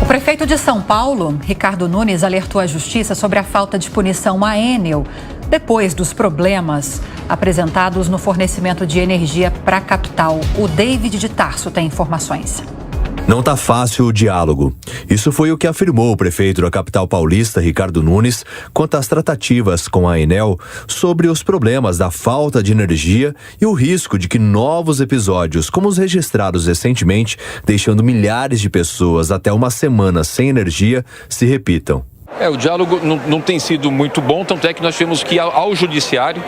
prefeito de São Paulo, Ricardo Nunes, alertou a justiça sobre a falta de punição à Enel depois dos problemas apresentados no fornecimento de energia para a capital. O David de Tarso tem informações. Não tá fácil o diálogo. Isso foi o que afirmou o prefeito da capital paulista, Ricardo Nunes, quanto às tratativas com a Enel sobre os problemas da falta de energia e o risco de que novos episódios, como os registrados recentemente, deixando milhares de pessoas até uma semana sem energia, se repitam. O diálogo não tem sido muito bom, tanto é que nós tivemos que ir ao judiciário.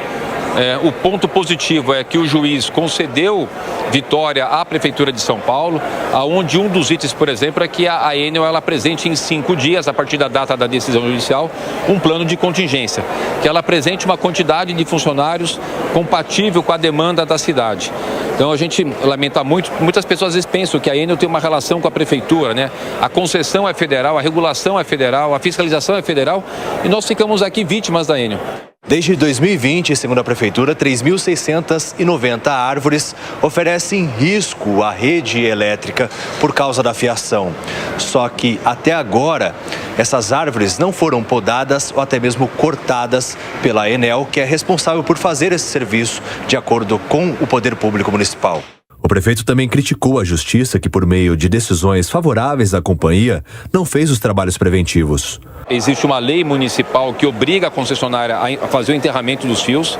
O ponto positivo é que o juiz concedeu vitória à Prefeitura de São Paulo, onde um dos itens, por exemplo, é que a Enel ela apresente em 5 dias, a partir da data da decisão judicial, um plano de contingência, que ela apresente uma quantidade de funcionários compatível com a demanda da cidade. Então a gente lamenta muito, muitas pessoas às vezes pensam que a Enel tem uma relação com a Prefeitura, né? A concessão é federal, a regulação é federal, a fiscalização é federal e nós ficamos aqui vítimas da Enel. Desde 2020, segundo a Prefeitura, 3.690 árvores oferecem risco à rede elétrica por causa da fiação. Só que, até agora, essas árvores não foram podadas ou até mesmo cortadas pela Enel, que é responsável por fazer esse serviço de acordo com o Poder Público Municipal. O prefeito também criticou a justiça que, por meio de decisões favoráveis à companhia, não fez os trabalhos preventivos. Existe uma lei municipal que obriga a concessionária a fazer o enterramento dos fios,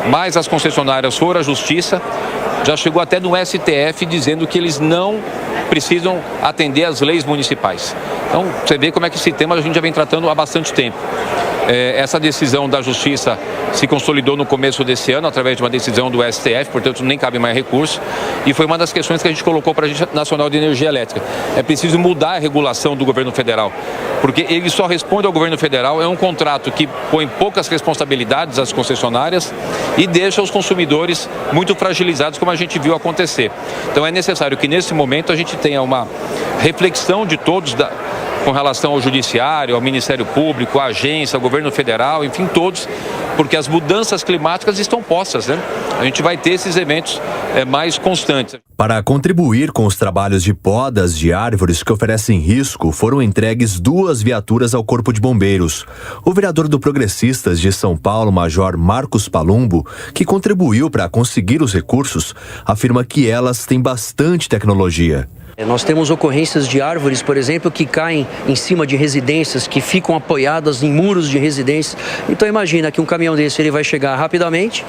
mas as concessionárias foram à justiça, já chegou até no STF dizendo que eles não precisam atender às leis municipais. Então, você vê como é que esse tema a gente já vem tratando há bastante tempo. Essa decisão da Justiça se consolidou no começo desse ano, através de uma decisão do STF, portanto nem cabe mais recurso, e foi uma das questões que a gente colocou para a Agência Nacional de Energia Elétrica. É preciso mudar a regulação do governo federal, porque ele só responde ao governo federal, é um contrato que põe poucas responsabilidades às concessionárias e deixa os consumidores muito fragilizados, como a gente viu acontecer. Então é necessário que nesse momento a gente tenha uma reflexão de todos com relação ao judiciário, ao Ministério Público, à agência, ao governo federal, enfim, todos, porque as mudanças climáticas estão postas, né? A gente vai ter esses eventos mais constantes. Para contribuir com os trabalhos de podas de árvores que oferecem risco, foram entregues 2 viaturas ao Corpo de Bombeiros. O vereador do Progressistas de São Paulo, Major Marcos Palumbo, que contribuiu para conseguir os recursos, afirma que elas têm bastante tecnologia. Nós temos ocorrências de árvores, por exemplo, que caem em cima de residências, que ficam apoiadas em muros de residências. Então imagina que um caminhão desse ele vai chegar rapidamente,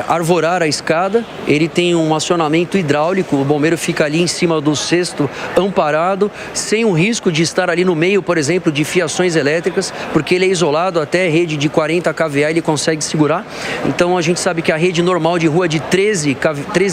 arvorar a escada, ele tem um acionamento hidráulico, o bombeiro fica ali em cima do cesto amparado, sem o risco de estar ali no meio, por exemplo, de fiações elétricas, porque ele é isolado, até rede de 40 kVA ele consegue segurar. Então a gente sabe que a rede normal de rua é de 13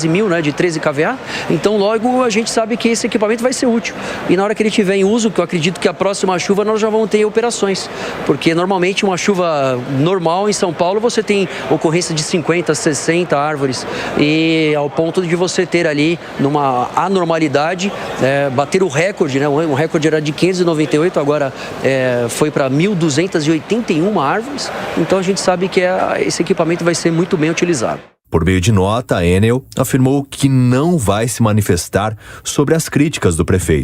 mil, né, de 13 kVA, então logo a gente sabe que esse equipamento vai ser útil. E na hora que ele estiver em uso, que eu acredito que a próxima chuva nós já vamos ter operações. Porque normalmente uma chuva normal em São Paulo você tem ocorrência de 50, 60 árvores. E ao ponto de você ter ali, numa anormalidade, bater o recorde, né? O recorde era de 598, agora foi para 1.281 árvores. Então a gente sabe que esse equipamento vai ser muito bem utilizado. Por meio de nota, a Enel afirmou que não vai se manifestar sobre as críticas do prefeito.